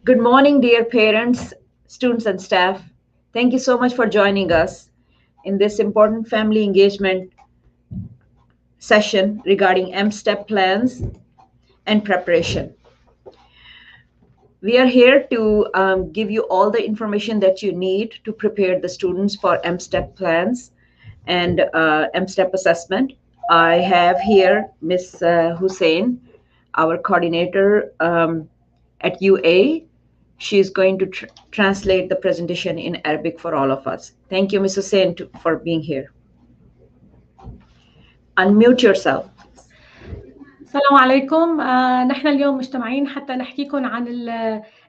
Good morning, dear parents, students, and staff. Thank you so much for joining us in this important family engagement session regarding MStep plans and preparation. We are here to give you all the information that you need to prepare the students for MStep plans and MStep assessment. I have here Miss Hussein, our coordinator at UA. She is going to translate the presentation in Arabic for all of us. Thank you, Ms. Hussein, for being here. Unmute yourself. السلام عليكم. نحن اليوم مجتمعين حتى نحكيكم عن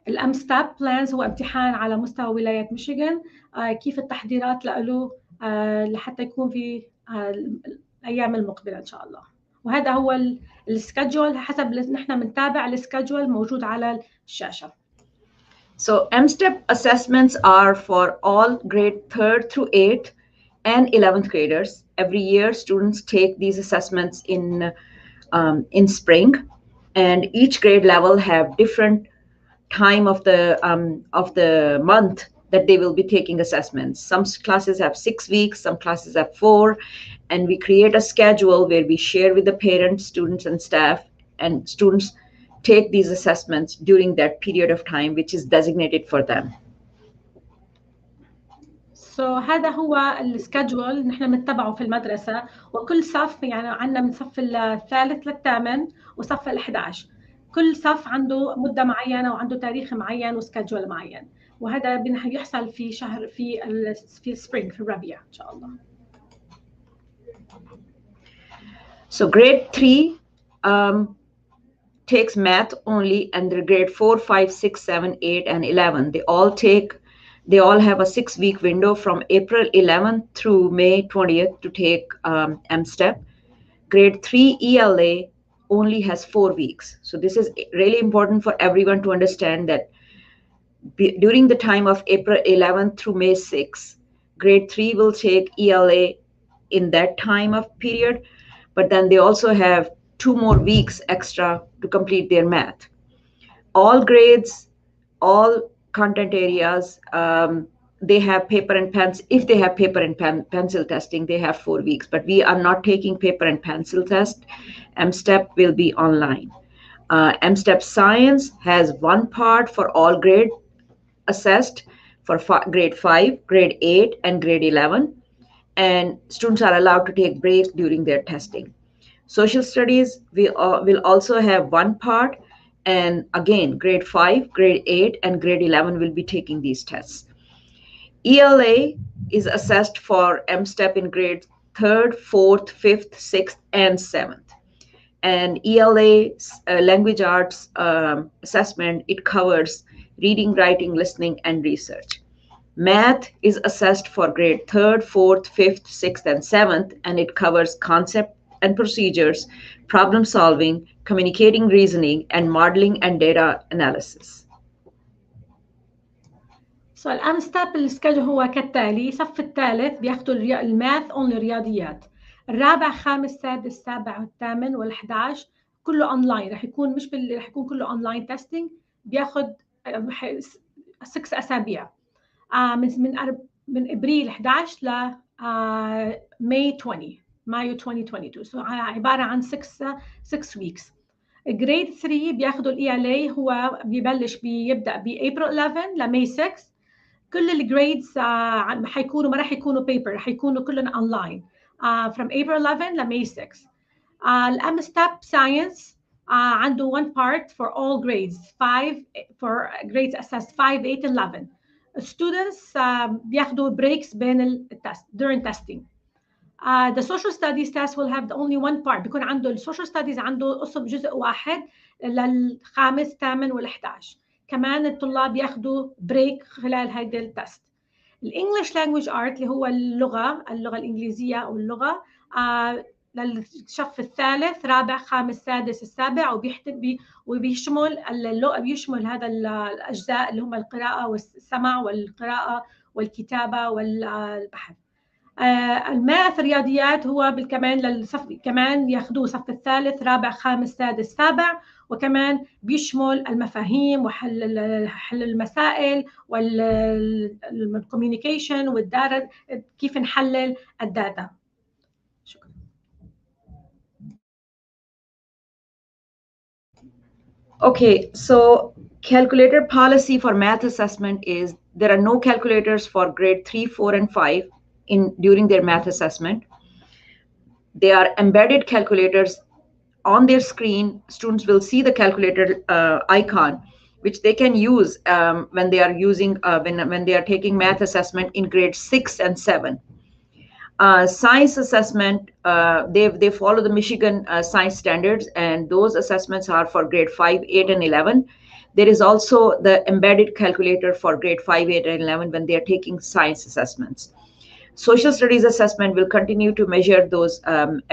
الأمستاب بلانز. هو امتحان على مستوى ولاية ميشيغان، كيف التحضيرات له لحتى يكون في الأيام المقبلة إن شاء الله. وهذا هو السكادجول حسب نحن بنتابع السكادجول موجود على الشاشة. So MStep assessments are for all grade 3rd through 8th and 11th graders. Every year, students take these assessments in spring, and each grade level have different time of the month that they will be taking assessments. Some classes have 6 weeks, some classes have 4, and we create a schedule where we share with the parents, students, and staff, and students take these assessments during that period of time which is designated for them. هذا هو السكجول نحن بنتبعه في المدرسة، وكل صف يعني عندنا من صف الثالث للثامن وصف ال11، كل صف عنده مدة معينة وعنده تاريخ معين وسكجول معين، وهذا يحصل في شهر في السبرينج في الربيع إن شاء الله. So grade 3 takes math only, and the grade 4, 5, 6, 7, 8, and 11, they all have a 6-week window from April 11th through May 20th to take MStep. Grade 3 ELA only has 4 weeks. So this is really important for everyone to understand that during the time of April 11th through May 6th, grade 3 will take ELA in that time of period, but then they also have 2 more weeks extra to complete their math. All grades, all content areas, they have paper and pens. If they have paper and pencil testing, they have 4 weeks, but we are not taking paper and pencil test. MStep will be online. MStep Science has one part for all grade assessed for grade 5, grade 8, and grade 11, and students are allowed to take breaks during their testing. Social studies will also have one part, and again, grade 5, grade 8, and grade 11 will be taking these tests. ELA is assessed for MStep in grade 3rd, 4th, 5th, 6th, and 7th. And ELA language arts assessment, it covers reading, writing, listening, and research. Math is assessed for grade 3rd, 4th, 5th, 6th, and 7th, and it covers concept and procedures, problem solving, communicating, reasoning, and modeling and data analysis. So الأمستاب السكجول هو كالتالي: صف الثالث بياخدوا الماث اونلي رياضيات، الرابع، خامس، سادس، سابع، والثامن، وال11 كله اونلاين، رح يكون رح يكون كله اونلاين تيستينج، بياخد 6 اسابيع من ابريل 11 ل مايو 2022. سو عباره عن 6 ويكس. جريد 3 بياخدوا الاي ال اي، هو بيبدا بابريل 11 لماي 6. كل الجريدز حيكونوا، ما راح يكونوا بيبر، راح يكونوا كلهم اونلاين from April 11 لماي 6. الأمستاب ساينس عنده one part for all grades 5 for grades assessed 5 8 and 11. students بياخدوا breaks بين التست during testing. The social studies test will have only one part، بيكون عنده social studies عنده قسم جزء واحد للخامس، ثامن، وال11. كمان الطلاب ياخدوا بريك خلال هيدا التست. الانجليش لانجويج ارت اللي هو اللغه الانجليزيه او اللغه للصف الثالث، رابع، خامس، سادس، السابع، وبيشمل بيشمل هذا الاجزاء اللي هم القراءه والسمع والقراءه والكتابه والبحث. الماث الرياضيات هو كمان للصف، كمان ياخذوه صف الثالث، رابع، خامس، سادس، سابع، وكمان بيشمل المفاهيم وحل المسائل والكوميونيكيشن والداتا، كيف نحلل الداتا. شكرا. Okay, so calculator policy for math assessment is there are no calculators for grade 3, 4, and 5 during their math assessment. They are embedded calculators on their screen. Students will see the calculator icon, which they can use when they are when they are taking math assessment in grade 6 and 7. Science assessment, they follow the Michigan science standards, and those assessments are for grade 5, 8, and 11. There is also the embedded calculator for grade 5, 8, and 11 when they are taking science assessments. Social studies assessment will continue to measure those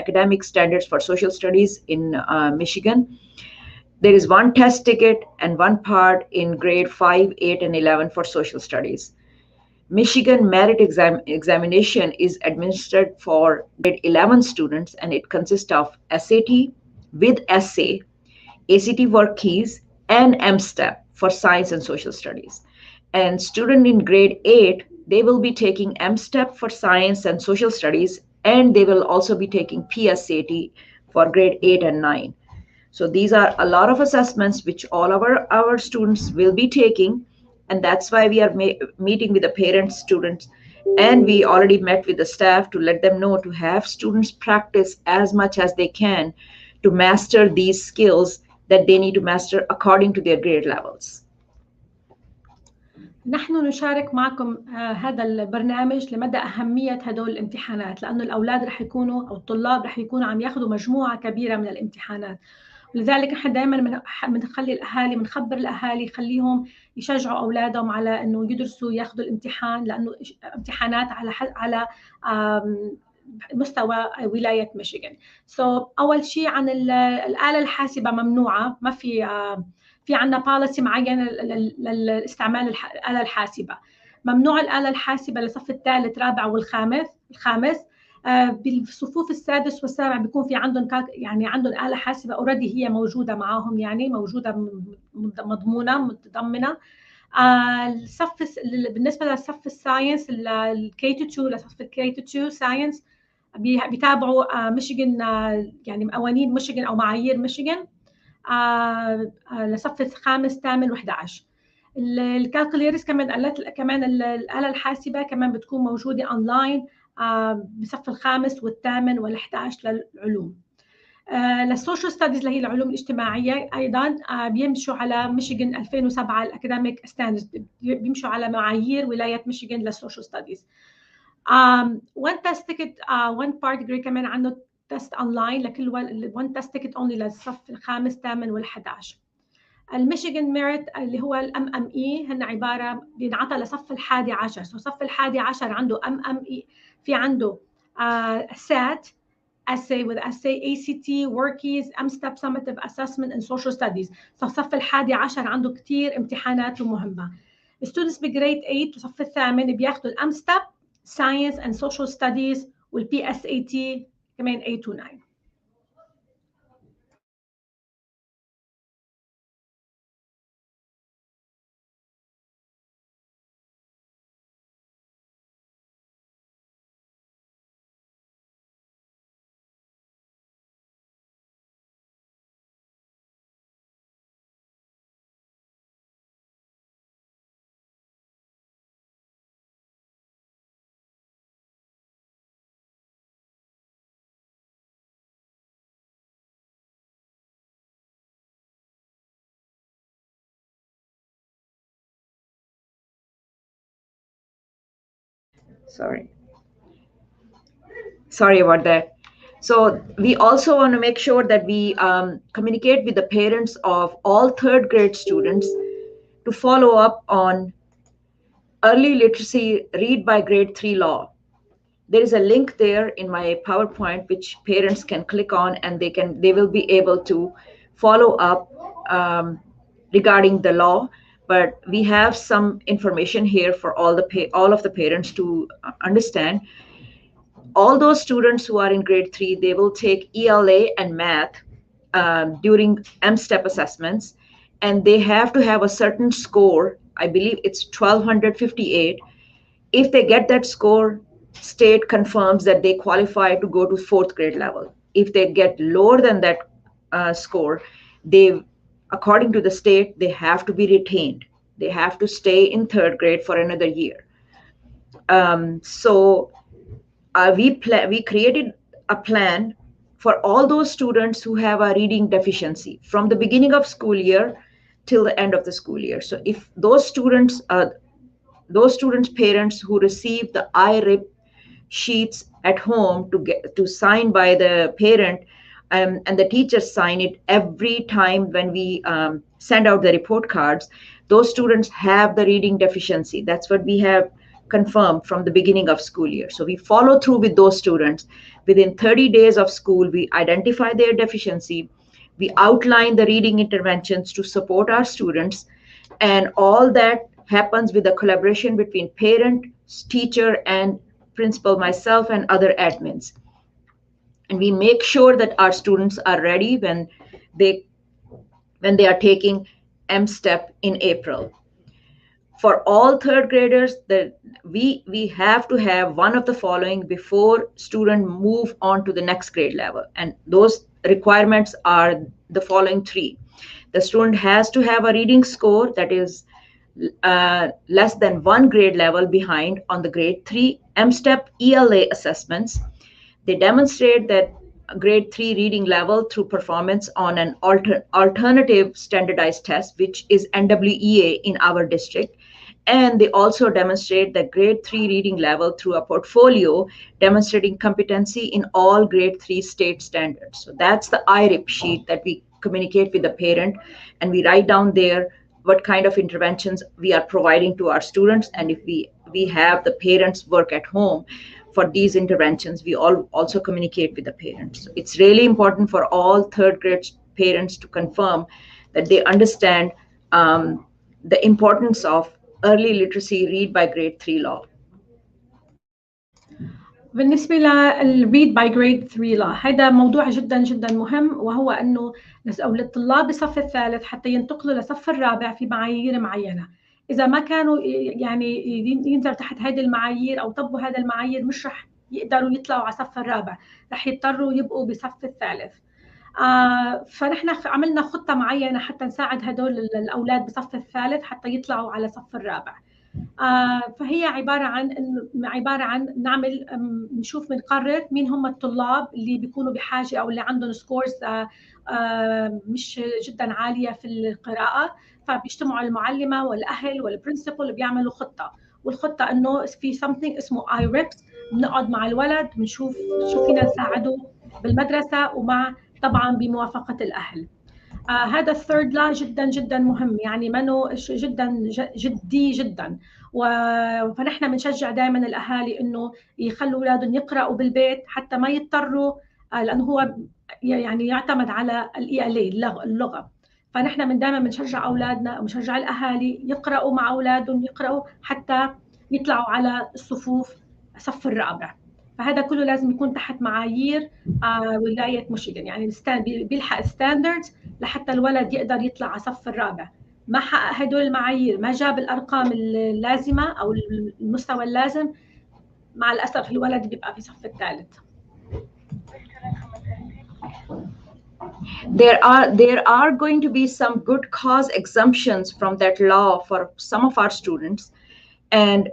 academic standards for social studies in Michigan. There is one test ticket and one part in grade 5, 8, and 11 for social studies. Michigan merit examination is administered for grade 11 students, and it consists of SAT with essay, ACT work keys, and MStep for science and social studies. And student in grade 8, they will be taking MStep for science and social studies, and they will also be taking PSAT for grade 8 and 9. So these are a lot of assessments which all of our students will be taking, and that's why we are meeting with the parents, students, And we already met with the staff to let them know to have students practice as much as they can to master these skills that they need to master according to their grade levels. نحن نشارك معكم هذا البرنامج لمدى أهمية هدول الامتحانات، لأنه الأولاد رح يكونوا أو الطلاب رح يكونوا عم ياخذوا مجموعة كبيرة من الامتحانات، ولذلك نحن دائما بنخلي الأهالي، بنخبر الأهالي خليهم يشجعوا أولادهم على إنه يدرسوا ياخذوا الامتحان، لأنه امتحانات على مستوى ولاية ميشيغان. أول شيء عن الآلة الحاسبة ممنوعة، ما في عندنا policy معين لاستعمال الآلة الحاسبة. ممنوع الآلة الحاسبة للصف الثالث رابع والخامس. بالصفوف السادس والسابع بيكون في عندهم يعني عندهم آلة حاسبة اوريدي هي موجودة معاهم، يعني موجودة متضمنة. الصف بالنسبة لصف الساينس الكي تو 2 لصف الكي تو 2 ساينس بيتابعوا ميشيغان، يعني قوانين ميشيغان أو معايير ميشيغان لصف الخامس ثامن و11. الكالكوليترز كمان الآلة الحاسبة كمان بتكون موجودة أونلاين بصف الخامس والثامن وال11 للعلوم. للسوشيال ستاديز اللي هي العلوم الاجتماعية أيضا بيمشوا على ميشيغان 2007 الأكاديميك ستاندرز، بيمشوا على معايير ولاية ميشيغان للسوشيال ستاديز. one test ticket one part grade كمان عنده تست اونلاين لكل one test ticket only للصف الخامس ثامن وال11. الميشيغان ميريت اللي هو الام ام اي هن عباره بينعطى لصف الحادي عشر. صف الحادي عشر عنده ام ام اي، في عنده سات essay with essay ACT workies MStep summative assessment and social studies. صف الحادي عشر عنده كتير امتحانات ومهمه. students بجريد 8 وصف الثامن بياخذوا الامستب science and social studies والبي اس اي تي كمان 8 و 9. Sorry about that. So we also want to make sure that we communicate with the parents of all third grade students to follow up on early literacy read by grade 3 law. There is a link there in my PowerPoint which parents can click on, and they will be able to follow up regarding the law. But we have some information here for all of the parents to understand. All those students who are in grade 3, they will take ELA and math during MStep assessments, and they have to have a certain score. I believe it's 1258. If they get that score, state confirms that they qualify to go to fourth grade level. If they get lower than that score, according to the state, they have to be retained. They have to stay in third grade for another year. We created a plan for all those students who have a reading deficiency from the beginning of school year till the end of the school year. So if those students parents who receive the IRIP sheets at home to sign by the parent, and the teachers sign it every time when we send out the report cards, those students have the reading deficiency. That's what we have confirmed from the beginning of school year. So we follow through with those students. Within 30 days of school, we identify their deficiency. We outline the reading interventions to support our students, and all that happens with a collaboration between parent, teacher, and principal, myself, and other admins. And we make sure that our students are ready when they are taking MStep in April. For all third graders, we have to have one of the following before students move on to the next grade level. And those requirements are the following three. The student has to have a reading score that is less than one grade level behind on the grade 3 MStep ELA assessments. They demonstrate that grade 3 reading level through performance on an alternative standardized test, which is NWEA in our district. And they also demonstrate the grade 3 reading level through a portfolio demonstrating competency in all grade 3 state standards. So that's the IRIP sheet that we communicate with the parent, and we write down there what kind of interventions we are providing to our students. And if we have the parents work at home for these interventions, we also communicate with the parents. So it's really important for all third grade parents to confirm that they understand the importance of early literacy read by grade 3 law. بالنسبة للريد باي جريد 3 لا هذا موضوع جدا جدا مهم، وهو انه الطلاب بصف الثالث حتى ينتقلوا لصف الرابع في معايير معينة. اذا ما كانوا يعني ينزلوا تحت هذه المعايير او طبقوا هذه المعايير مش رح يقدروا يطلعوا على صف الرابع، رح يضطروا يبقوا بصف الثالث. فنحن عملنا خطة معينة حتى نساعد هدول الأولاد بصف الثالث حتى يطلعوا على صف الرابع. فهي عبارة عن نعمل نشوف بنقرر مين هم الطلاب اللي بيكونوا بحاجة أو اللي عندهم سكورز مش جدا عالية في القراءة، فبيجتمعوا المعلمة والأهل والبرنسبل بيعملوا خطة. والخطة إنه في something اسمه IRIPS، بنقعد مع الولد بنشوف شو فينا نساعده بالمدرسة، ومع طبعا بموافقة الأهل. هذا الثيرد لا جدا جدا مهم، يعني منه جدا جدي جدا. فنحن بنشجع دائما الاهالي انه يخلوا اولادهم يقراوا بالبيت حتى ما يضطروا، لانه هو يعني يعتمد على اللغه. فنحن من دائما بنشجع اولادنا وبنشجع الاهالي يقراوا مع اولادهم، يقراوا حتى يطلعوا على الصفوف صف الرابع. فهذا كله لازم يكون تحت معايير ولاية ميشيغان، يعني بيلحق ستاندردز لحتى الولد يقدر يطلع على صف الرابع. ما حقق هدول المعايير، ما جاب الأرقام اللازمة أو المستوى اللازم، مع الأسف الولد بيبقى في صف الثالث. There are going to be some good cause exemptions from that law for some of our students, and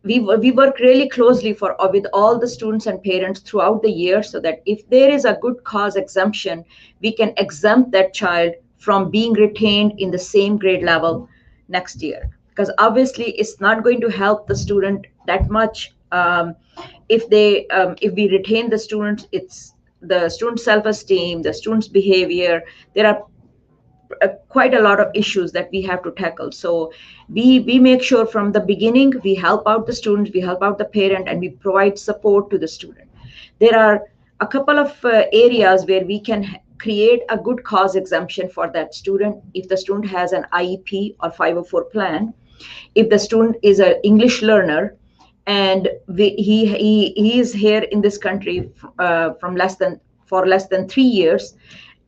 we work really closely with all the students and parents throughout the year, so that if there is a good cause exemption, we can exempt that child from being retained in the same grade level next year. Because obviously it's not going to help the student that much if we retain the students. It's the student's self-esteem, the student's behavior. There are quite a lot of issues that we have to tackle. So we make sure from the beginning we help out the students, we help out the parent, and we provide support to the student. There are a couple of areas where we can create a good cause exemption for that student. If the student has an IEP or 504 plan, if the student is an English learner, and he is here in this country for less than 3 years,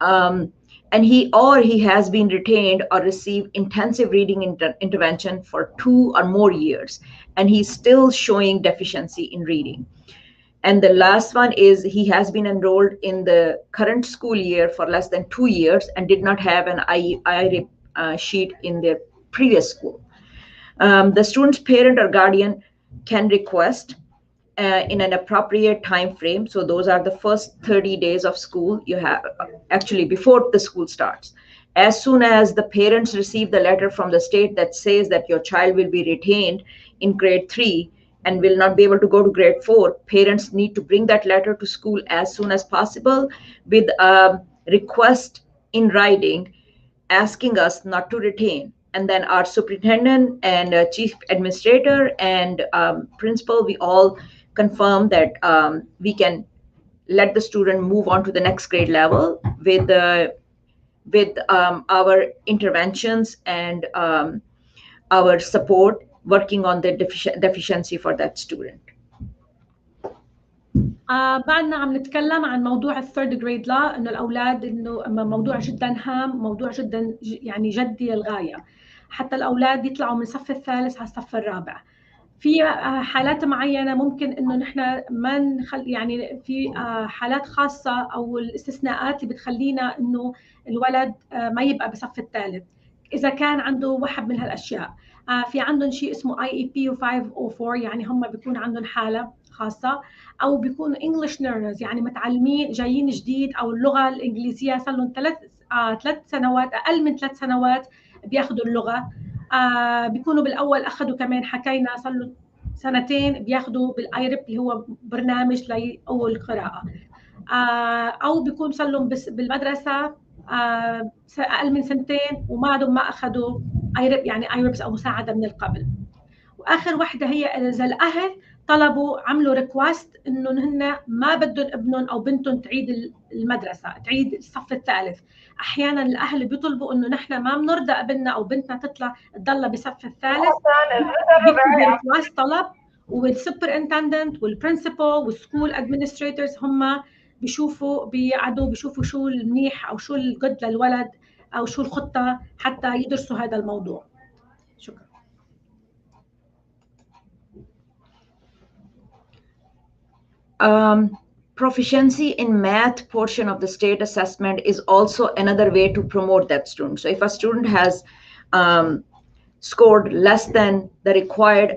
and he has been retained or received intensive reading intervention for 2 or more years, and he's still showing deficiency in reading. And the last one is he has been enrolled in the current school year for less than 2 years and did not have an IRIP sheet in their previous school. The student's parent or guardian can request in an appropriate time frame. So those are the first 30 days of school you have, actually before the school starts. As soon as the parents receive the letter from the state that says that your child will be retained in grade 3 and will not be able to go to grade 4, parents need to bring that letter to school as soon as possible with a request in writing asking us not to retain. And then our superintendent and chief administrator and principal, we all confirm that we can let the student move on to the next grade level with our interventions and our support working on the deficiency for that student. بعدنا عم نتكلم عن موضوع الثيرد جريد لا، انه الاولاد انه موضوع جدا هام، موضوع جدا يعني جدي للغايه، حتى الاولاد يطلعوا من الصف الثالث على الصف الرابع. في حالات معينه ممكن انه نحن ما نخلي، يعني في حالات خاصه او الاستثناءات اللي بتخلينا انه الولد ما يبقى بصف الثالث اذا كان عنده واحد من هالاشياء. في عندهم شيء اسمه IEP و504، يعني هم بيكون عندهم حالة خاصة، أو بيكونوا English learners يعني متعلمين جايين جديد، أو اللغة الإنجليزية صار لهم 3 سنوات، أقل من 3 سنوات بياخذوا اللغة. بيكونوا بالأول أخذوا كمان، حكينا صار له 2 بياخذوا بالايرب اللي هو برنامج لأول القراءة، أو بيكون صار لهم بس بالمدرسة أقل من 2 وما عندهم ما أخذوا ايرب، يعني ايربس أو مساعدة من القبل. واخر وحده هي اذا الاهل طلبوا، عملوا ريكوست انه هن ما بدهم ابنهم او بنتهم تعيد المدرسه، تعيد الصف الثالث. احيانا الاهل بيطلبوا انه نحن ما بنرضى ابننا او بنتنا تطلع تضلها بصف الثالث، بيكتبوا ريكوست طلب، والسوبر انتندنت والبرنسبل والسكول ادمنستريتورز هم بيشوفوا، بيقعدوا بيشوفوا شو المنيح او شو الجد للولد او شو الخطه حتى يدرسوا هذا الموضوع. شكرا. Proficiency in math portion of the state assessment is also another way to promote that student. So if a student has scored less than the required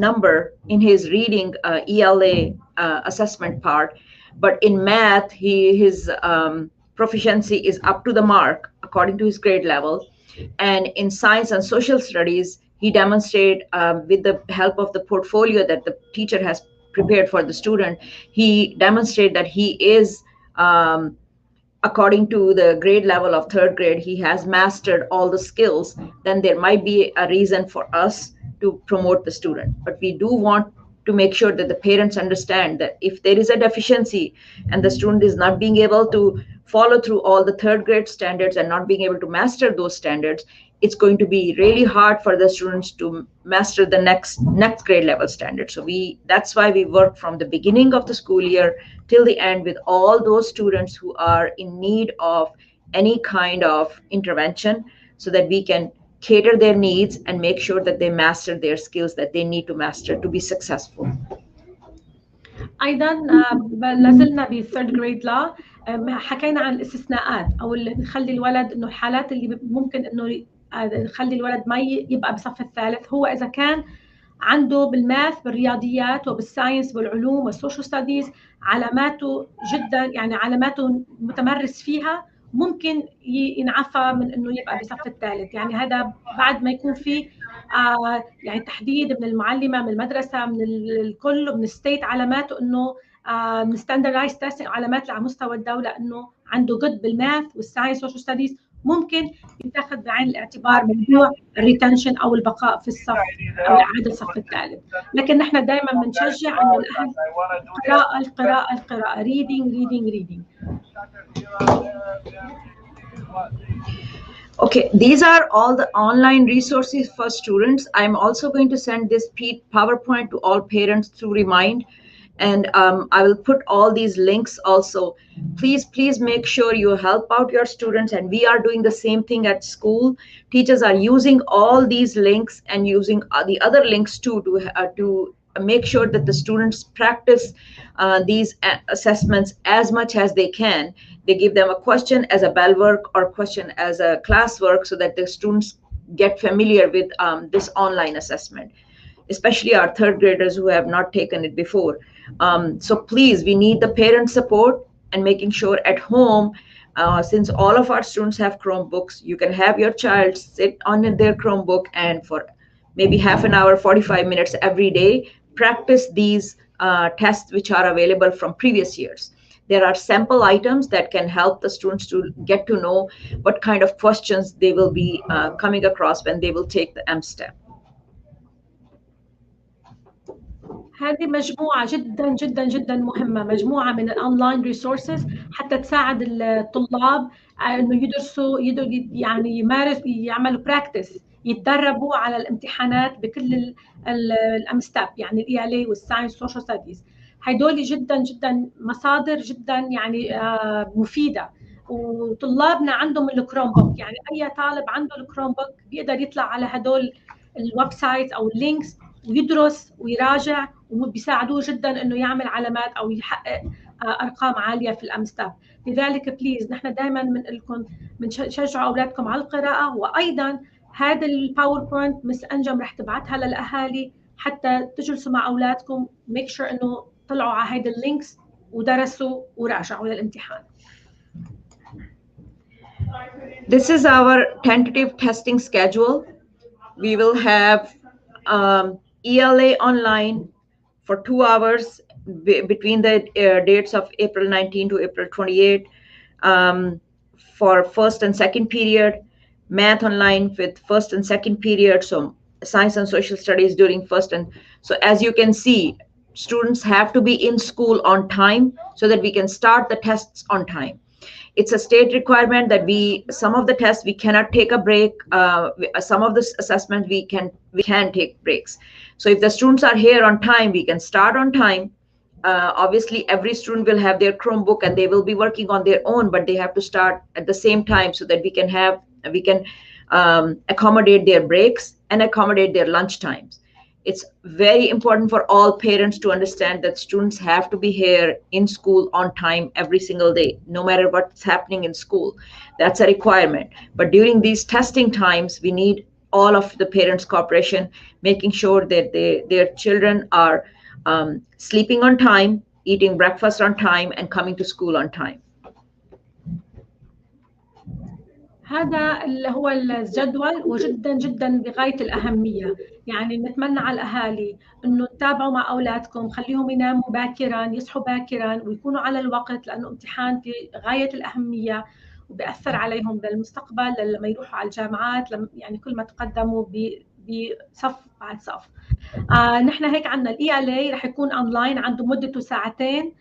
number in his reading ELA assessment part, but in math his proficiency is up to the mark according to his grade level, and in science and social studies he demonstrated with the help of the portfolio that the teacher has prepared for the student, he demonstrated that he is according to the grade level of 3rd grade, he has mastered all the skills, then there might be a reason for us to promote the student. But we do want to make sure that the parents understand that if there is a deficiency and the student is not being able to follow through all the 3rd grade standards and not being able to master those standards, it's going to be really hard for the students to master the next grade level standard. So that's why we work from the beginning of the school year till the end with all those students who are in need of any kind of intervention, so that we can cater their needs and make sure that they master their skills that they need to master to be successful. ايضا لازلنا بالثيرد جريد لا، حكينا عن الاستثناءات او اللي بنخلي الولد، انه الحالات اللي ممكن انه نخلي الولد ما يبقى بصف الثالث، هو اذا كان عنده بالماث بالرياضيات وبالساينس والعلوم والسوشيال ستاديز علاماته جدا، يعني علاماته متمرس فيها، ممكن ينعفى من انه يبقى بصف الثالث. يعني هذا بعد ما يكون في يعني تحديد من المعلمه، من المدرسه، من الكل، من الستيت علاماته، انه من ستاندردايز تيستنج علامات على مستوى الدوله انه عنده جد بالماث والساينس والسوشيال ستاديز، ممكن يتاخذ بعين الاعتبار موضوع الريتنشن او البقاء في الصف او اعاده الصف الثالث. لكن نحن دائما بنشجع انه الاهل قراءه القراءه القراءه، reading reading reading. Okay, these are all the online resources for students. I'm also going to send this PowerPoint to all parents through Remind, and I will put all these links also. Please make sure you help out your students, and we are doing the same thing at school. Teachers are using all these links and using the other links too to make sure that the students practice these assessments as much as they can. They give them a question as a bell work or question as a class work, so that the students get familiar with this online assessment, especially our 3rd graders who have not taken it before. So please, we need the parent support and making sure at home, since all of our students have Chromebooks, you can have your child sit on their Chromebook and for maybe half an hour, 45 minutes every day, practice these tests which are available from previous years. There are sample items that can help the students to get to know what kind of questions they will be coming across when they will take the MStep. هذه مجموعة جدا جدا جدا مهمة، مجموعة من الأونلاين ريسورسز حتى تساعد الطلاب إنه يدرسوا، يعني يمارس، يعملوا براكتس، يتدربوا على الامتحانات بكل الأمستاب، يعني الإيالي والساينس والسوشيال ستاديز. هدول جدا جدا مصادر جدا يعني مفيدة. وطلابنا عندهم الكروم بوك، يعني أي طالب عنده الكروم بوك بيقدر يطلع على هدول الويب سايت أو اللينكس ويدرس ويراجع، وبيساعدوه جدا انه يعمل علامات او يحقق ارقام عاليه في الامستاب. لذلك بليز نحن دائما بنقول لكم بنشجع اولادكم على القراءه، وايضا هذا الباوربوينت مس انجم رح تبعتها للاهالي حتى تجلسوا مع اولادكم ميك شور انه طلعوا على هيدا اللينكس ودرسوا وراجعوا للامتحان. This is our tentative testing schedule. We will have ELA online for 2 hours between the dates of April 19 to April 28 for first and second period, math online with first and second period, so science and social studies during first and so as you can see, students have to be in school on time so that we can start the tests on time. It's a state requirement that some of the tests we cannot take a break, some of the assessments we can take breaks. So if the students are here on time, we can start on time. Obviously every student will have their Chromebook and they will be working on their own, but they have to start at the same time so that we can accommodate their breaks and accommodate their lunch times. It's very important for all parents to understand that students have to be here in school on time every single day, no matter what's happening in school. That's a requirement. But during these testing times, we need all of the parents' cooperation, making sure that their children are sleeping on time, eating breakfast on time, and coming to school on time. هذا اللي هو الجدول وجدا جدا بغاية الأهمية. يعني نتمنى على الأهالي أنه تتابعوا مع أولادكم، خليهم يناموا باكرا، يصحوا باكرا ويكونوا على الوقت، لأنه امتحان في غاية الأهمية وبيأثر عليهم بالمستقبل لما يروحوا على الجامعات، يعني كل ما تقدموا بصف بعد صف. نحن هيك عندنا الاي ال اي رح يكون اونلاين، عنده مدته ساعتين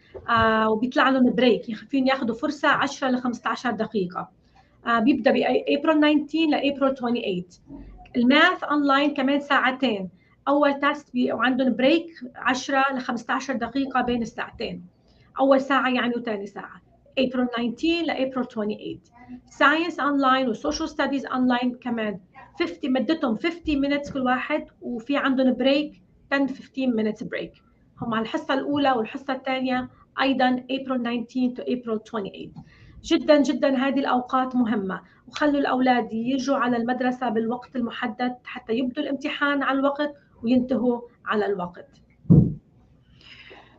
وبيطلع لهم بريك، فين ياخذوا فرصه 10 ل 15 دقيقه. بيبدا بابريل 19 لابريل 28. الماث اونلاين كمان ساعتين، اول تيست وعندهم بريك 10 ل 15 دقيقه بين الساعتين، اول ساعه يعني وثاني ساعه، ابريل 19 لابريل 28. ساينس اونلاين وسوشيال ستاديز اونلاين كمان 50 مدتهم 50 minutes كل واحد، وفي عندهم بريك 10 15 minutes بريك. هم على الحصه الاولى والحصه الثانيه ايضا ابريل 19 to ابريل 28. جدا جدا هذه الاوقات مهمه، وخلوا الاولاد يجوا على المدرسه بالوقت المحدد حتى يبدوا الامتحان على الوقت وينتهوا على الوقت.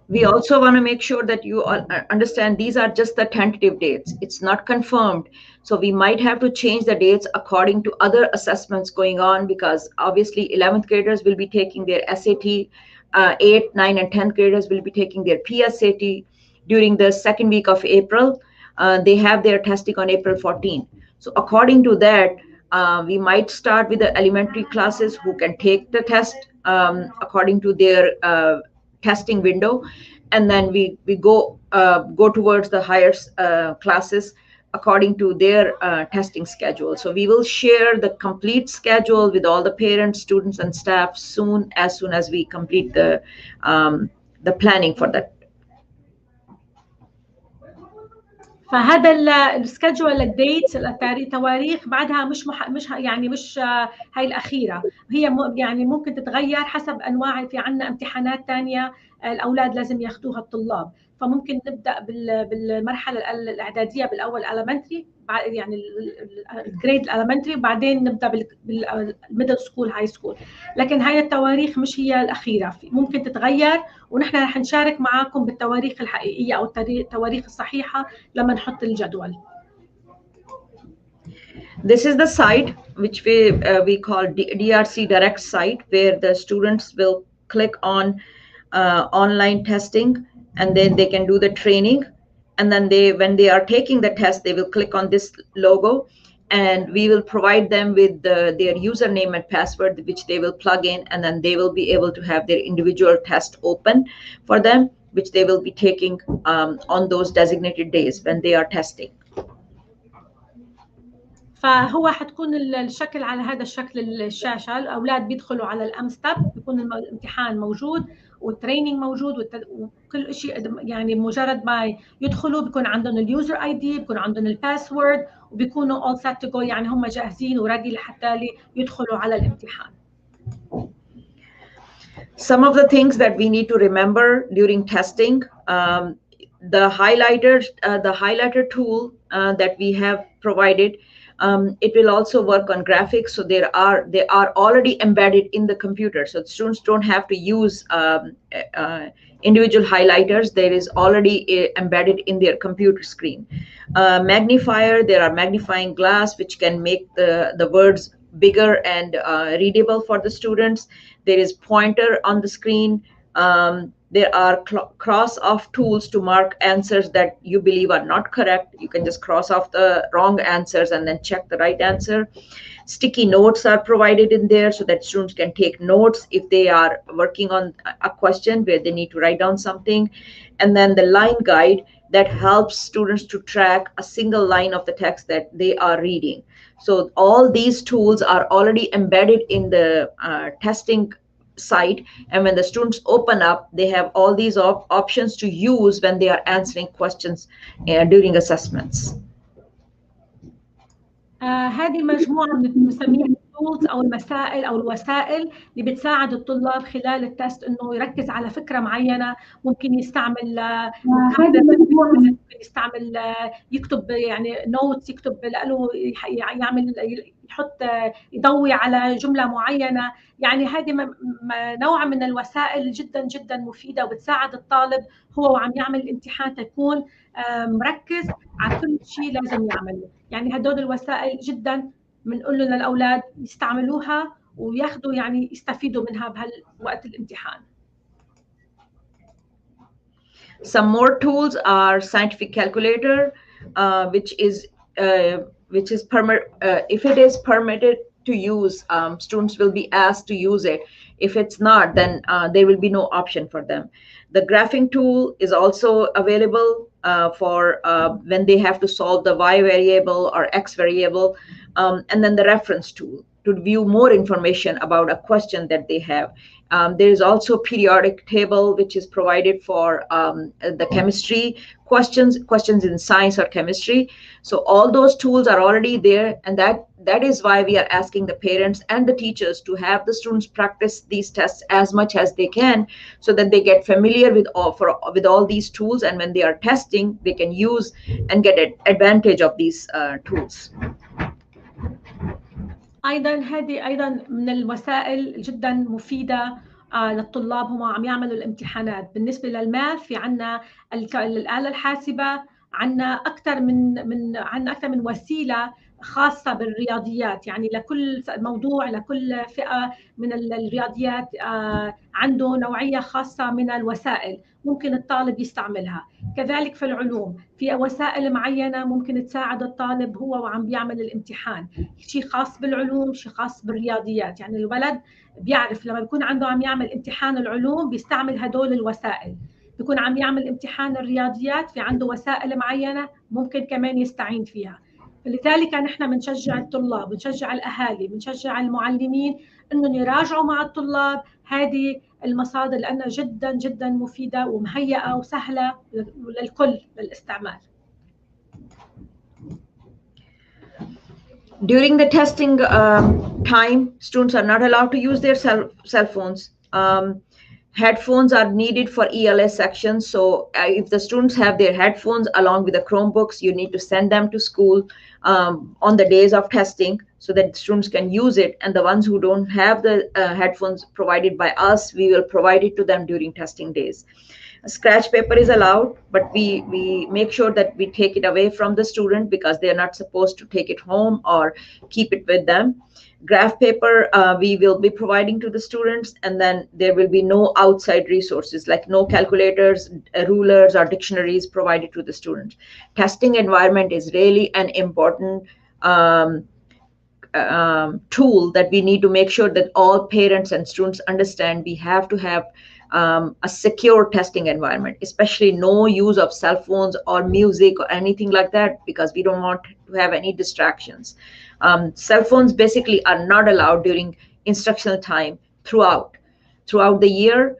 We also want to make sure that you all understand these are just the tentative dates. It's not confirmed. So we might have to change the dates according to other assessments going on, because obviously 11th graders will be taking their SAT, 8th, 9th, and 10th graders will be taking their PSAT during the second week of April. They have their testing on April 14. So according to that, we might start with the elementary classes who can take the test according to their testing window, and then we go towards the higher classes according to their testing schedule. So we will share the complete schedule with all the parents, students, and staff as soon as we complete the planning for that. فهذا السكجول الديتس التواريخ بعدها مش يعني مش هاي الاخيره، هي يعني ممكن تتغير حسب انواع، في عندنا امتحانات ثانيه الاولاد لازم ياخذوها الطلاب، فممكن نبدا بالمرحله الاعداديه بالاول elementary، يعني الجريد الالمنتري، وبعدين نبدا بالميدل سكول هاي سكول. لكن هاي التواريخ مش هي الاخيره، ممكن تتغير، ونحن رح نشارك معاكم بالتواريخ الحقيقيه او التواريخ الصحيحه لما نحط الجدول. This is the site which we call DRC Direct site, where the students will click on online testing, and then they can do the training. And then when they are taking the test, they will click on this logo, and we will provide them with their username and password, which they will plug in, and then they will be able to have their individual test open for them, which they will be taking on those designated days when they are testing. فهو حتكون الشكل على هذا الشكل الشاشه، الاولاد بيدخلوا على الامستب، بيكون الامتحان موجود والتريننج موجود وكل شيء، يعني مجرد ما يدخلوا بيكون عندهم اليوزر اي دي، بيكون عندهم الباسورد، وبيكونوا all set to go، يعني هم جاهزين وريدي لحتى يدخلوا على الامتحان. Some of the things that we need to remember during testing, the highlighter tool that we have provided, It will also work on graphics, so they are already embedded in the computer, so the students don't have to use individual highlighters. There is already embedded in their computer screen. Magnifier, there are magnifying glass which can make the words bigger and readable for the students. There is pointer on the screen. There are cross off tools to mark answers that you believe are not correct. You can just cross off the wrong answers and then check the right answer. Sticky notes are provided in there so that students can take notes if they are working on a question where they need to write down something. And then the line guide that helps students to track a single line of the text that they are reading. So all these tools are already embedded in the testing site, and when the students open up, they have all these options to use when they are answering questions during assessments. هذه مجموعة بنسميها التولز أو المسائل أو الوسائل اللي بتساعد الطلاب خلال التست إنه يركز على فكرة معينة. ممكن يستعمل ممكن يستعمل يكتب يعني نوتس، يكتب له يعمل يحط يضوي على جملة معينة. يعني هذه نوع من الوسائل جدا جدا مفيدة وبتساعد الطالب هو وعم يعمل الامتحان تكون مركز على كل شيء لازم يعمله. يعني هدول الوسائل جدا بنقول للأولاد يستعملوها وياخذوا يعني يستفيدوا منها بهالوقت الامتحان. Some more tools are scientific calculator, which is if it is permitted to use, students will be asked to use it. If it's not, then there will be no option for them. The graphing tool is also available for when they have to solve the y variable or x variable, and then the reference tool to view more information about a question that they have. There is also a periodic table which is provided for the chemistry questions in science or chemistry. So all those tools are already there, and that is why we are asking the parents and the teachers to have the students practice these tests as much as they can, so that they get familiar with all these tools, and when they are testing, they can use and get advantage of these tools. هذه أيضا من الوسائل جدا مفيدة للطلاب هم عم يعملوا الامتحانات. بالنسبة للماث في عنا الآلة الحاسبة، عنا أكثر من وسيلة خاصة بالرياضيات. يعني لكل موضوع لكل فئة من الرياضيات عنده نوعية خاصة من الوسائل ممكن الطالب يستعملها. كذلك في العلوم في وسائل معينة ممكن تساعد الطالب هو وعم بيعمل الامتحان، شيء خاص بالعلوم شيء خاص بالرياضيات. يعني الولد بيعرف لما بيكون عنده عم يعمل امتحان العلوم بيستعمل هدول الوسائل، بيكون عم يعمل امتحان الرياضيات في عنده وسائل معينة ممكن كمان يستعين فيها. فلذلك نحن بنشجع الطلاب، بنشجع الأهالي، بنشجع المعلمين إنهم يراجعوا مع الطلاب هذه المصادر لأنها جدا جدا مفيدة ومهيئة وسهلة للكل للاستعمال. During the testing time, students are not allowed to use their cell phones. Headphones are needed for ELS sections. So if the students have their headphones along with the Chromebooks, you need to send them to school on the days of testing so that students can use it. And the ones who don't have the headphones provided by us, we will provide it to them during testing days. Scratch paper is allowed, but we make sure that we take it away from the student because they are not supposed to take it home or keep it with them. Graph paper we will be providing to the students, and then there will be no outside resources like no calculators, rulers, or dictionaries provided to the students. Testing environment is really an important tool that we need to make sure that all parents and students understand. We have to have a secure testing environment, especially no use of cell phones or music or anything like that, because we don't want to have any distractions. Cell phones basically are not allowed during instructional time throughout the year,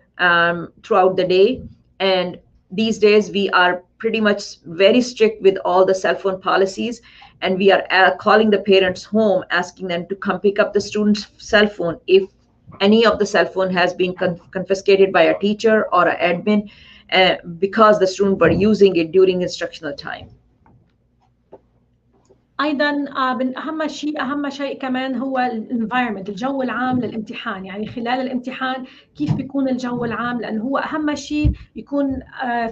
throughout the day. And these days we are pretty much very strict with all the cell phone policies, and we are calling the parents home, asking them to come pick up the student's cell phone if any of the cell phone has been confiscated by a teacher or an admin because the student were using it during instructional time. ايضا اهم شيء كمان هو الانفايرمنت، الجو العام للامتحان. يعني خلال الامتحان كيف بيكون الجو العام، لانه هو اهم شيء يكون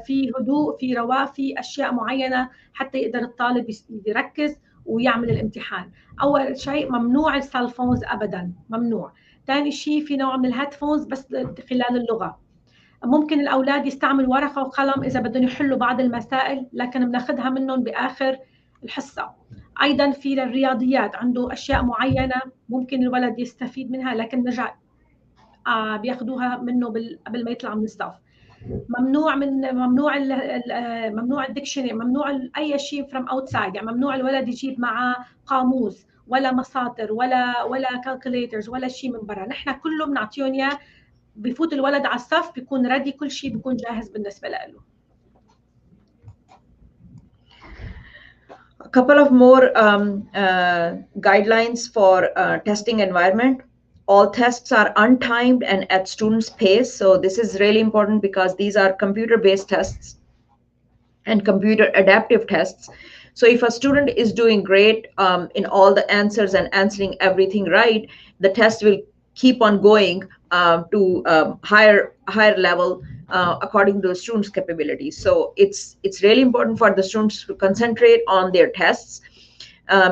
في هدوء، في رواء، في اشياء معينه حتى يقدر الطالب يركز ويعمل الامتحان. اول شيء ممنوع السيل فونز ابدا، ممنوع. ثاني شيء في نوع من الهيدفونز بس خلال اللغه. ممكن الاولاد يستعملوا ورقه وقلم اذا بدهم يحلوا بعض المسائل، لكن بناخذها منهم باخر الحصه. ايضا في للرياضيات عنده اشياء معينه ممكن الولد يستفيد منها، لكن نرجع بياخذوها منه قبل ما يطلع من الصف. ممنوع الديكشنري، ممنوع اي شيء فروم اوتسايد. يعني ممنوع الولد يجيب معاه قاموس ولا مساطر ولا كالكوليترز ولا شيء من برا. نحن كله بنعطيهم اياه، بفوت الولد على الصف بيكون ريدي، كل شيء بيكون جاهز بالنسبه له. A couple of more guidelines for testing environment. All tests are untimed and at students' pace. So this is really important because these are computer-based tests and computer adaptive tests. So if a student is doing great in all the answers and answering everything right, the test will keep on going to higher level according to the students' capabilities. So it's really important for the students to concentrate on their tests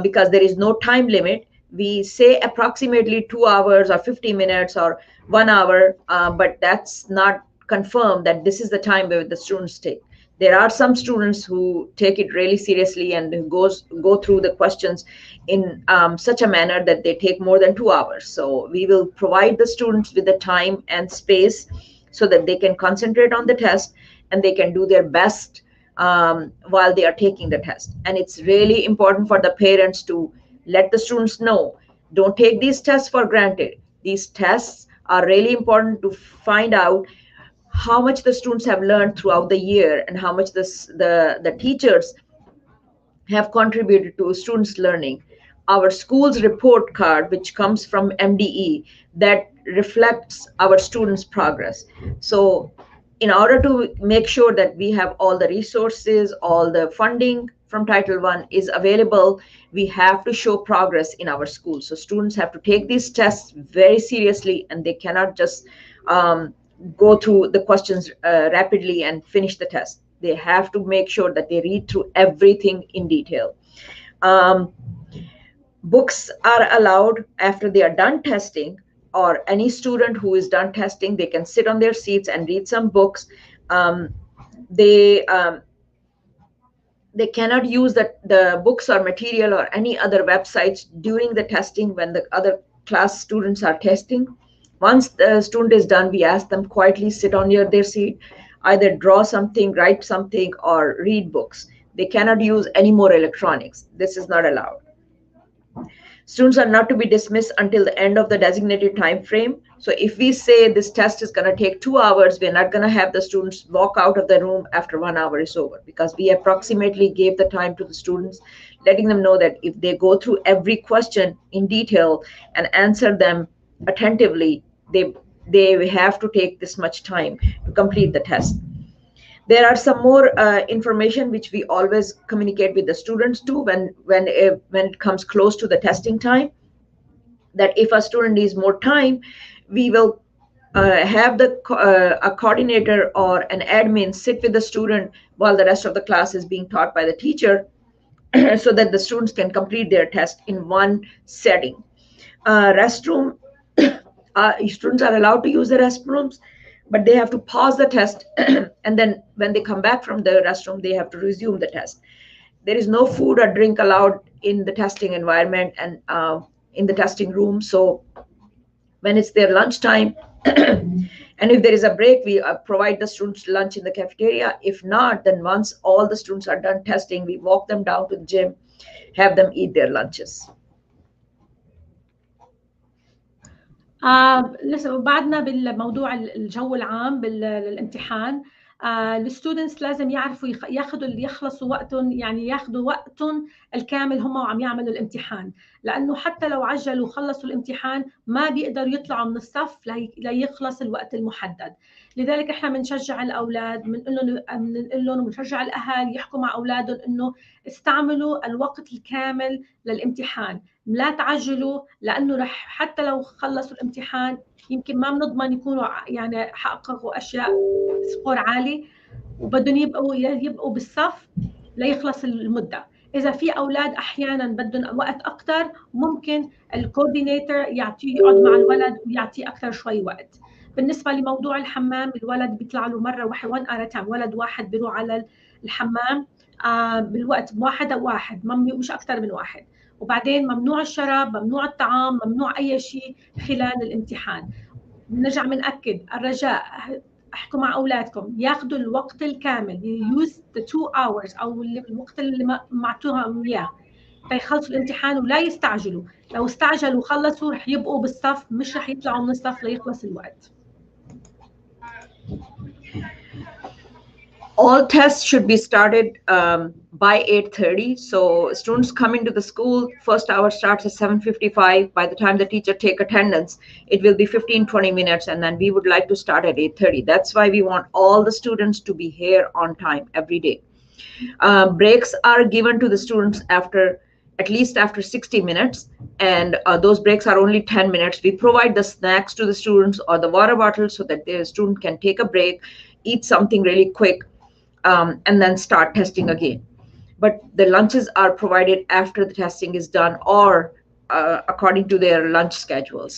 because there is no time limit. We say approximately 2 hours or 50 minutes or 1 hour, but that's not confirmed that this is the time where the students take. There are some students who take it really seriously and go through the questions in such a manner that they take more than 2 hours. So we will provide the students with the time and space so that they can concentrate on the test and they can do their best while they are taking the test. And it's really important for the parents to let the students know, don't take these tests for granted. These tests are really important to find out how much the students have learned throughout the year and how much the teachers have contributed to students' learning. Our school's report card, which comes from MDE, that reflects our students' progress. So in order to make sure that we have all the resources, all the funding from Title I is available, we have to show progress in our schools. So students have to take these tests very seriously, and they cannot just go through the questions rapidly and finish the test. They have to make sure that they read through everything in detail. Books are allowed after they are done testing, or any student who is done testing, they can sit on their seats and read some books. They cannot use the books or material or any other websites during the testing when the other class students are testing. Once the student is done, we ask them quietly sit on their seat, either draw something, write something, or read books. They cannot use any more electronics. This is not allowed. Students are not to be dismissed until the end of the designated time frame. So if we say this test is going to take 2 hours, we're not going to have the students walk out of the room after 1 hour is over, because we approximately gave the time to the students, letting them know that if they go through every question in detail and answer them attentively, they have to take this much time to complete the test. There are some more information which we always communicate with the students too when it comes close to the testing time, that if a student needs more time, we will have a coordinator or an admin sit with the student while the rest of the class is being taught by the teacher so that the students can complete their test in one setting. Restroom, students are allowed to use the restrooms, but they have to pause the test and then when they come back from the restroom, they have to resume the test. There is no food or drink allowed in the testing environment and in the testing room. So when it's their lunchtime, and if there is a break, we provide the students lunch in the cafeteria. If not, then once all the students are done testing, we walk them down to the gym, have them eat their lunches. لسه بعدنا بالموضوع الجو العام للامتحان. الستودنتس لازم يعرفوا ياخذوا اللي يخلصوا وقتهم، يعني ياخذوا وقتهم الكامل هم وعم يعملوا الامتحان، لانه حتى لو عجلوا وخلصوا الامتحان ما بيقدروا يطلعوا من الصف ليخلص الوقت المحدد. لذلك احنا بنشجع الاولاد، بنقول لهم وبنشجع الاهالي يحكوا مع اولادهم انه استعملوا الوقت الكامل للامتحان، لا تعجلوا، لانه رح حتى لو خلصوا الامتحان يمكن ما بنضمن يكونوا يعني حققوا اشياء سكور عالي، وبدهم يبقوا بالصف ليخلص المده. اذا في اولاد احيانا بدهم وقت اكثر، ممكن الكوردينيتور يعطيه يقعد مع الولد ويعطيه اكثر شوي وقت. بالنسبه لموضوع الحمام، الولد بيطلع له مره واحد، وان ار تايم، ولد واحد بيروح على الحمام بالوقت واحد او واحد، مش اكثر من واحد. وبعدين ممنوع الشراب، ممنوع الطعام، ممنوع اي شيء خلال الامتحان. بنرجع بنأكد الرجاء، احكوا مع اولادكم ياخذوا الوقت الكامل، يوز ذا 2 hours او الوقت اللي معطوهم اياه تيخلصوا الامتحان، ولا يستعجلوا. لو استعجلوا وخلصوا رح يبقوا بالصف، مش رح يطلعوا من الصف ليخلص الوقت. All tests should be started by 8:30. So students come into the school, first hour starts at 7:55. By the time the teacher take attendance, it will be 15-20 minutes, and then we would like to start at 8:30. That's why we want all the students to be here on time every day. Breaks are given to the students at least after 60 minutes, and those breaks are only 10 minutes. We provide the snacks to the students or the water bottle so that the student can take a break, eat something really quick, and then start testing again. But the lunches are provided after the testing is done, or according to their lunch schedules.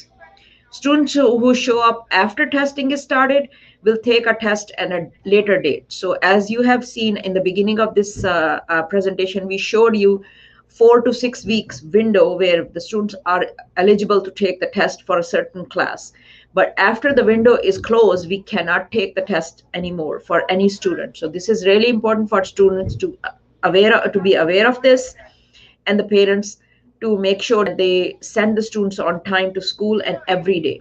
Students who show up after testing is started will take a test at a later date. So as you have seen in the beginning of this presentation, we showed you 4 to 6 weeks window where the students are eligible to take the test for a certain class. But after the window is closed, we cannot take the test anymore for any student. So this is really important for students to be aware of this, and the parents to make sure that they send the students on time to school and every day.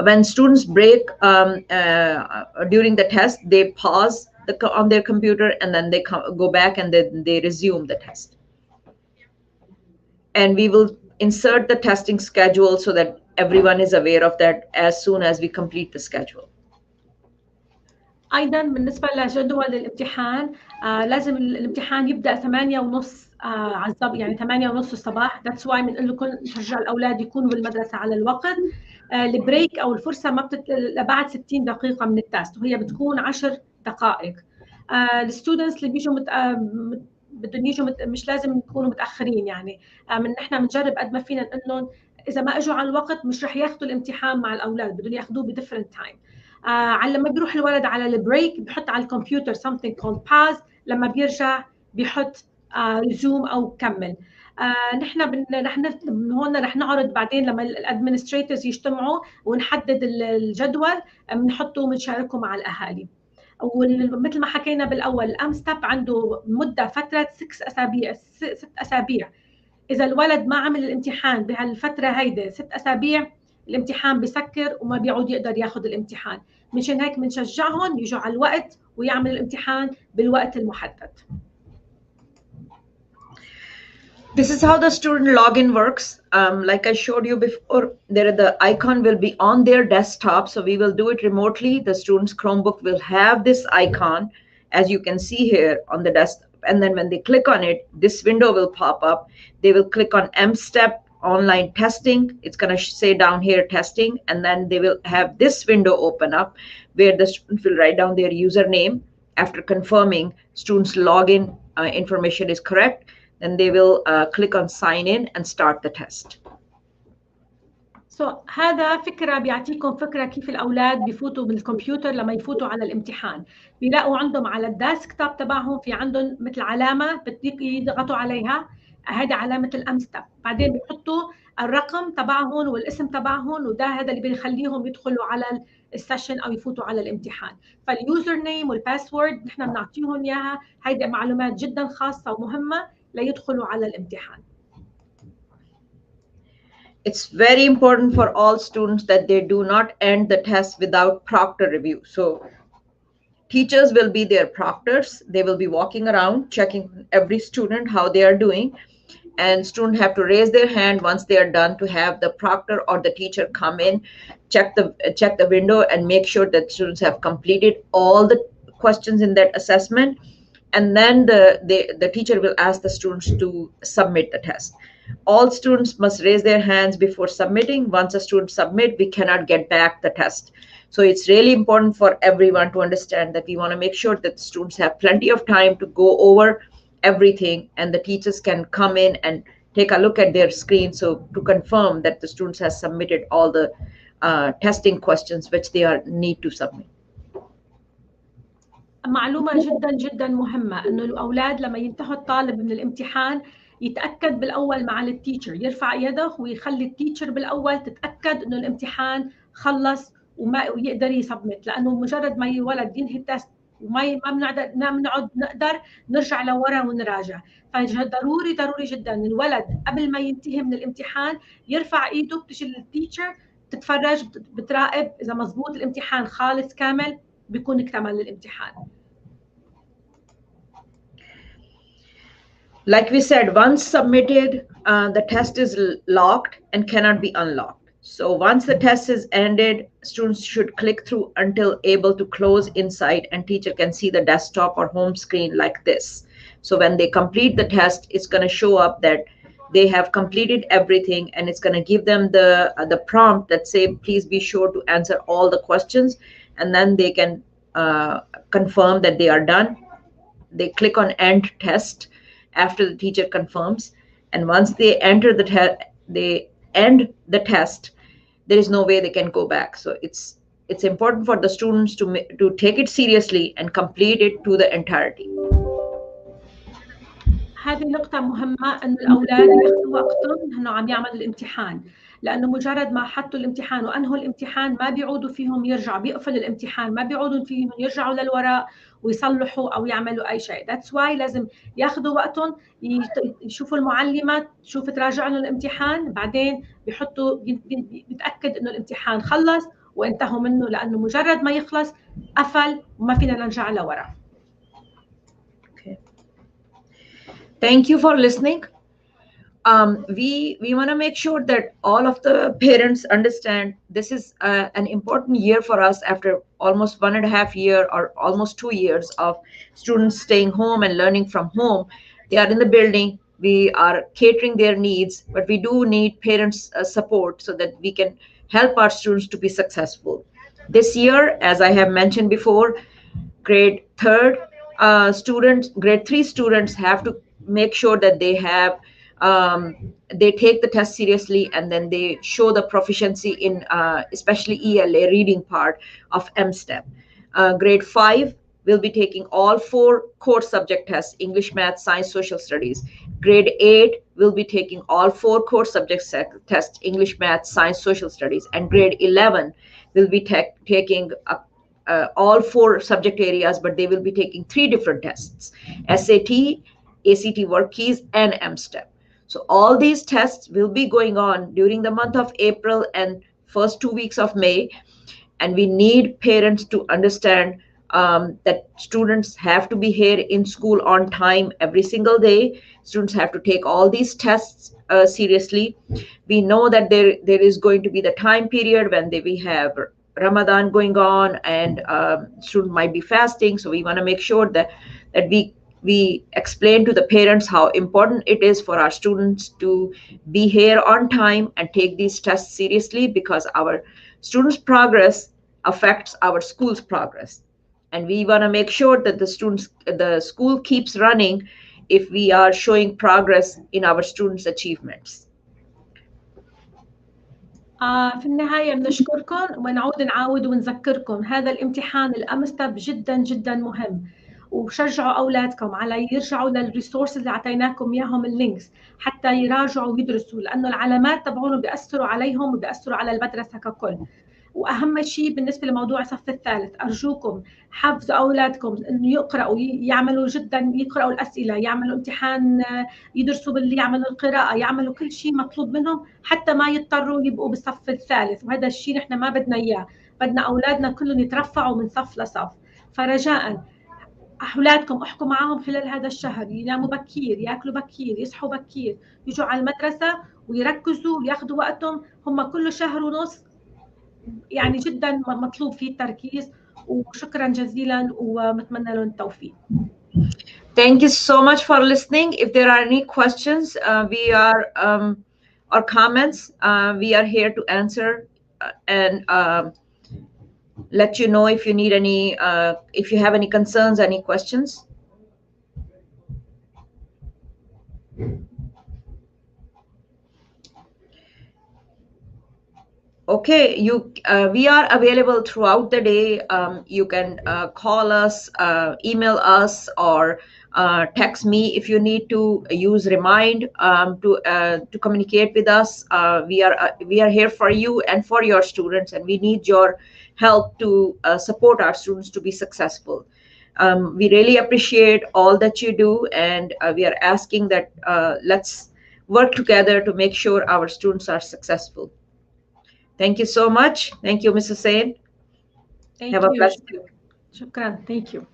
When students break during the test, they pause on their computer, and then they go back and then they resume the test. And we will insert the testing schedule so that everyone is aware of that as soon as we complete the schedule. ايضا بالنسبه لجدول الامتحان، لازم الامتحان يبدا 8:30 على الصبح، يعني 8:30 الصباح. ذاتس واي بنقول لكم نشجع الاولاد يكونوا بالمدرسه على الوقت. البريك او الفرصه ما بعد 60 دقيقه من التست، وهي بتكون 10 دقائق. الستودنتس اللي بيجوا بدهم يجوا مش لازم يكونوا متاخرين، يعني احنا بنجرب قد ما فينا نقول لهم اذا ما اجوا على الوقت مش رح ياخذوا الامتحان مع الاولاد، بدهم ياخذوه بديفرنت تايم. لما بيروح الولد على البريك بحط على الكمبيوتر something called pause، لما بيرجع بيحط resume او كمل. نحن هون رح نعرض بعدين لما الادمنستريتورز يجتمعوا ونحدد الجدول، بنحطه وبنشاركه مع الاهالي. ومثل ما حكينا بالاول، الامستب عنده مده فتره 6 اسابيع. 6 اسابيع اذا الولد ما عمل الامتحان بهالفتره هيدي 6 اسابيع، الامتحان بسكر وما بيعود يقدر ياخذ الامتحان. مشان هيك بنشجعهم يجوا على الوقت ويعملوا الامتحان بالوقت المحدد. This is how the student login works. Like I showed you before, the icon will be on their desktop, so we will do it remotely. The student's Chromebook will have this icon, as you can see here on the desktop. And then when they click on it, this window will pop up. They will click on MStep online testing. It's going to say down here testing, and then they will have this window open up where the student will write down their username after confirming students login information is correct. Then they will click on sign in and start the test. هذا فكرة بيعطيكم فكرة كيف الأولاد بيفوتوا بالكمبيوتر. لما يفوتوا على الامتحان بيلاقوا عندهم على الديسكتوب تبعهم في عندهم مثل علامة يضغطوا عليها، هذه علامة الأمستب. بعدين بيحطوا الرقم تبعهم والاسم تبعهم، وده هذا اللي بيخليهم يدخلوا على السيشن أو يفوتوا على الامتحان. فاليوزر نيم والباسورد نحن بنعطيهم إياها، هيدي معلومات جدا خاصة ومهمة ليدخلوا على الامتحان. It's very important for all students that they do not end the test without proctor review. So teachers will be their proctors. They will be walking around checking every student how they are doing. and students have to raise their hand once they are done to have the proctor or the teacher come in, check the window and make sure that students have completed all the questions in that assessment, and then the teacher will ask the students to submit the test. All students must raise their hands before submitting. Once a student submit, we cannot get back the test. So it's really important for everyone to understand that we want to make sure that students have plenty of time to go over everything, and the teachers can come in and take a look at their screen so to confirm that the students have submitted all the testing questions which they are need to submit. معلومة جدا جدا مهمة إنه الأولاد لما ينتهوا الطالب من الامتحان يتأكد بالأول مع التيتشر، يرفع يده ويخلي التيتشر بالأول تتأكد إنه الامتحان خلص ويقدر يسبمت، لأنه مجرد ما الولد ينهي التست وما نقدر نرجع لورا ونراجع. فضروري ضروري جدا الولد قبل ما ينتهي من الامتحان يرفع ايده، بتجي التيتشر تتفرج بتراقب اذا مزبوط الامتحان خالص كامل بيكون اكتمل الامتحان. Like we said, once submitted, the test is locked and cannot be unlocked. So once the test is ended, students should click through until able to close inside, and teacher can see the desktop or home screen like this. So when they complete the test, it's going to show up that they have completed everything, and it's going to give them the prompt that say, please be sure to answer all the questions, and then they can confirm that they are done. They click on end test after the teacher confirms, and once they enter they end the test, there is no way they can go back. So it's important for the students to take it seriously and complete it to the entirety. هذه نقطة مهمة إنه الأولاد ياخذوا وقتهم إنه عم يعملوا الامتحان، لأنه مجرد ما حطوا الامتحان وأنهوا الامتحان ما بيعودوا فيهم يرجعوا، بيقفل الامتحان ما بيعودوا فيهم يرجعوا للوراء ويصلحوا أو يعملوا أي شيء. That's why لازم ياخذوا وقتهم، يشوفوا المعلمة تشوف تراجع لهم الامتحان، بعدين بيحطوا بيتأكد إنه الامتحان خلص وانتهوا منه، لأنه مجرد ما يخلص قفل وما فينا نرجع لورا. Thank you for listening. We want to make sure that all of the parents understand this is an important year for us after almost 1.5 years or almost 2 years of students staying home and learning from home. They are in the building. We are catering their needs, but we do need parents' support so that we can help our students to be successful. This year, as I have mentioned before, grade 3 students have to make sure that they have they take the test seriously, and then they show the proficiency in especially ELA reading part of MStep. Grade 5 will be taking all 4 core subject tests: English, Math, Science, Social Studies. Grade 8 will be taking all 4 core subject tests: English, Math, Science, Social Studies. And grade 11 will be taking all 4 subject areas, but they will be taking 3 different tests: SAT, ACT work keys, and MStep. So all these tests will be going on during the month of April and first 2 weeks of May. And we need parents to understand that students have to be here in school on time every single day. Students have to take all these tests seriously. We know that there is going to be the time period when we have Ramadan going on, and students might be fasting. So we want to make sure that we explain to the parents how important it is for our students to be here on time and take these tests seriously, because our students' progress affects our school's progress. And we want to make sure that the school keeps running if we are showing progress in our students' achievements. في النهاية بنشكركم نعاود ونذكركم هذا الامتحان الأمستب جدا جدا مهم، وشجعوا أولادكم على يرجعوا للريسورس اللي أعطيناكم إياهم اللينكس حتى يراجعوا ويدرسوا، لأنه العلامات تبعهم بيأثروا عليهم وبيأثروا على المدرسة ككل. واهم شيء بالنسبه لموضوع الصف الثالث، ارجوكم حفزوا اولادكم انه يقراوا، يعملوا جدا، يقراوا الاسئله، يعملوا امتحان، يدرسوا يعملوا القراءه، يعملوا كل شيء مطلوب منهم حتى ما يضطروا يبقوا بالصف الثالث، وهذا الشيء نحن ما بدنا اياه. بدنا اولادنا كلهم يترفعوا من صف لصف. فرجاء أولادكم احكوا معهم خلال هذا الشهر، يناموا بكير، ياكلوا بكير، يصحوا بكير، يجوا على المدرسة ويركزوا وياخذوا وقتهم. هم كل شهر ونص يعني جدا مطلوب فيه التركيز. وشكرا جزيلا ومتمنى لهم التوفيق. Thank you so much for listening. If there are any questions, or comments, we are here to answer and let you know if you need any, if you have any concerns, any questions. Okay, we are available throughout the day. You can call us, email us, or text me if you need to use Remind to communicate with us. We are here for you and for your students, and we need your help to support our students to be successful. We really appreciate all that you do, and we are asking that let's work together to make sure our students are successful. Thank you so much. Thank you, Mrs. Said. Have a blessed day. Shukran. Thank you.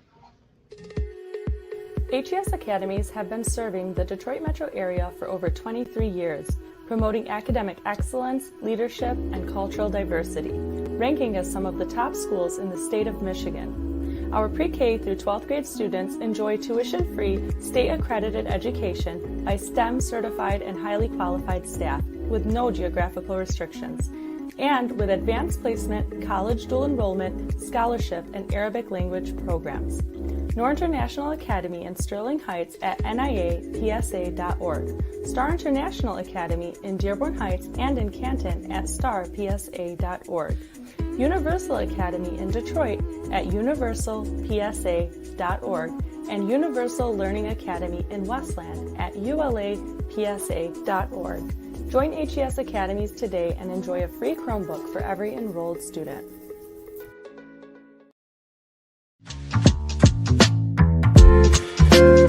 HES Academies have been serving the Detroit metro area for over 23 years, promoting academic excellence, leadership, and cultural diversity, ranking as some of the top schools in the state of Michigan. Our pre-K through 12th grade students enjoy tuition-free, state-accredited education by STEM certified and highly qualified staff with no geographical restrictions, and with advanced placement, college dual enrollment, scholarship, and Arabic language programs. Noor International Academy in Sterling Heights at niapsa.org, Star International Academy in Dearborn Heights and in Canton at starpsa.org, Universal Academy in Detroit at universalpsa.org, and Universal Learning Academy in Westland at ulapsa.org. Join HES Academies today and enjoy a free Chromebook for every enrolled student.